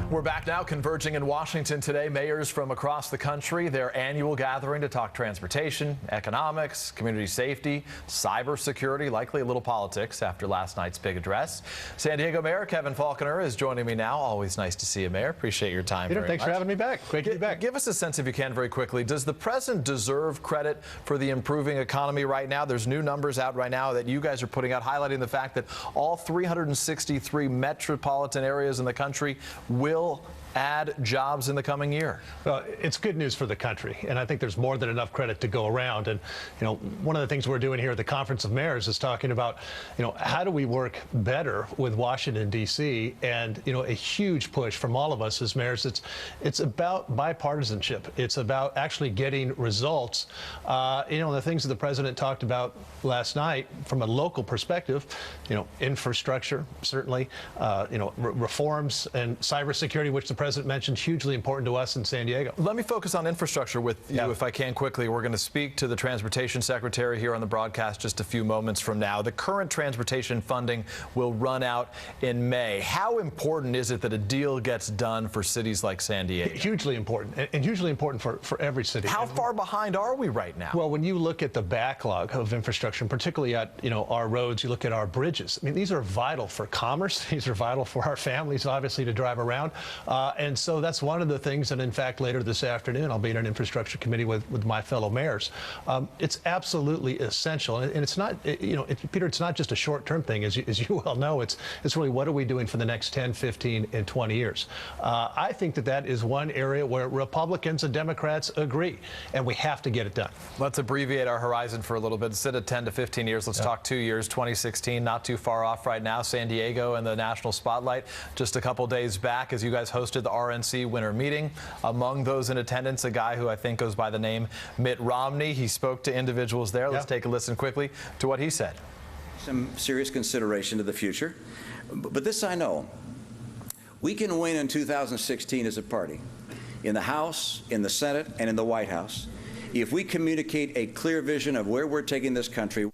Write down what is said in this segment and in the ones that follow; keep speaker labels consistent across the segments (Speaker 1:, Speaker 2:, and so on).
Speaker 1: We're back now, converging in Washington today. Mayors from across the country, their annual gathering to talk transportation, economics, community safety, cybersecurity, likely a little politics after last night's big address. San Diego Mayor Kevin Faulconer is joining me now. Always nice to see you, Mayor. Appreciate your time.
Speaker 2: Peter, thanks for having me back. Great to be back.
Speaker 1: Give us a sense, if you can, very quickly. Does the president deserve credit for the improving economy right now? There's new numbers out right now that you guys are putting out, highlighting the fact that all 363 metropolitan areas in the country will add jobs in the coming year.
Speaker 2: Well, it's good news for the country, and I think there's more than enough credit to go around. And one of the things we're doing here at the Conference of Mayors is talking about how do we work better with Washington D.C. and a huge push from all of us as mayors. It's about bipartisanship. It's about actually getting results. The things that the president talked about last night from a local perspective, infrastructure certainly, reforms and cybersecurity, which the president mentioned, hugely important to us in San Diego.
Speaker 1: Let me focus on infrastructure with you, if I can, quickly. We're going to speak to the transportation secretary here on the broadcast just a few moments from now. The current transportation funding will run out in May. How important is it that a deal gets done for cities like San Diego?
Speaker 2: Hugely important, and hugely important for every city.
Speaker 1: How far behind are we right now?
Speaker 2: Well, when you look at the backlog of infrastructure, and particularly at our roads, you look at our bridges. I mean, these are vital for commerce. These are vital for our families, obviously, to drive around. And so that's one of the things, and in fact, later this afternoon, I'll be in an infrastructure committee with my fellow mayors. It's absolutely essential, and it's not, Peter, it's not just a short-term thing, as you well know. It's really, what are we doing for the next 10, 15, and 20 years? I think that is one area where Republicans and Democrats agree, and we have to get it done.
Speaker 1: Let's abbreviate our horizon for a little bit. Instead of 10 to 15 years, let's talk 2 years. 2016, not too far off right now. San Diego and the national spotlight just a couple days back as you guys hosted the RNC winter meeting. Among those in attendance, a guy who I think goes by the name Mitt Romney. He spoke to individuals there. Let's take a listen quickly to what he said.
Speaker 3: Some serious consideration to the future, but this I know. We can win in 2016 as a party, in the House, in the Senate, and in the White House, if we communicate a clear vision of where we're taking this country.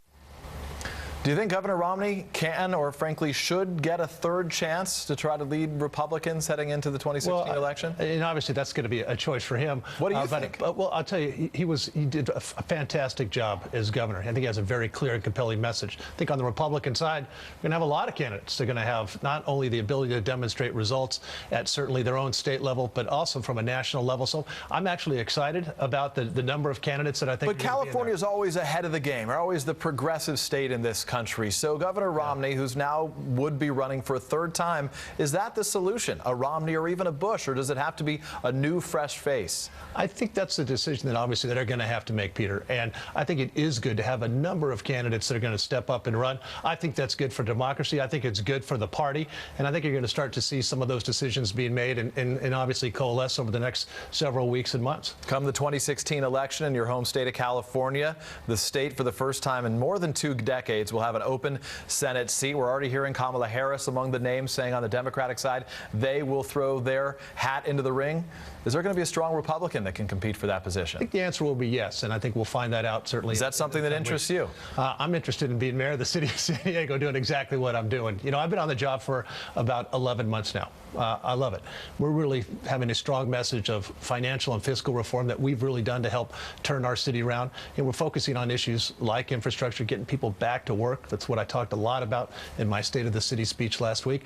Speaker 1: Do you think Governor Romney can, or frankly should, get a third chance to try to lead Republicans heading into the 2016 election?
Speaker 2: And obviously that's going to be a choice for him.
Speaker 1: What do you think?
Speaker 2: Well, I'll tell you, he did a fantastic job as governor. I think he has a very clear and compelling message. I think on the Republican side, we're going to have a lot of candidates. They're going to have not only the ability to demonstrate results at certainly their own state level, but also from a national level. So I'm actually excited about the number of candidates that I think.
Speaker 1: But California is always ahead of the game. They're always the progressive state in this country. So Governor Romney, who's now would be running for a third time, is that the solution? A Romney or even a Bush, or does it have to be a new, fresh face?
Speaker 2: I think that's the decision that obviously they're going to have to make, Peter. And I think it is good to have a number of candidates that are going to step up and run. I think that's good for democracy. I think it's good for the party. And I think you're going to start to see some of those decisions being made and obviously coalesce over the next several weeks and months.
Speaker 1: Come the 2016 election in your home state of California, the state for the first time in more than 2 decades will have an open Senate seat. We're already hearing Kamala Harris among the names saying on the Democratic side they will throw their hat into the ring. Is there going to be a strong Republican that can compete for that position?
Speaker 2: I think the answer will be yes, and I think we'll find that out certainly.
Speaker 1: Is that something that interests you?
Speaker 2: I'm interested in being mayor of the city of San Diego, doing exactly what I'm doing. I've been on the job for about 11 months now. I love it. We're really having a strong message of financial and fiscal reform that we've really done to help turn our city around. And we're focusing on issues like infrastructure, getting people back to work. That's what I talked a lot about in my State of the City speech last week.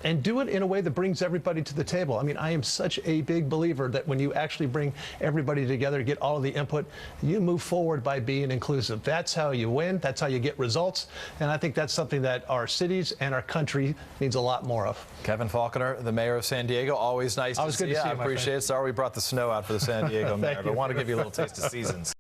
Speaker 2: And do it in a way that brings everybody to the table. I mean, I am such a big believer that when you actually bring everybody together, get all of the input, you move forward by being inclusive. That's how you win. That's how you get results. And I think that's something that our cities and our country needs a lot more of.
Speaker 1: Kevin Faulconer, the mayor of San Diego, always nice to see you. I appreciate it. Sorry we brought the snow out for the San Diego mayor, but I want to give you a little taste of seasons.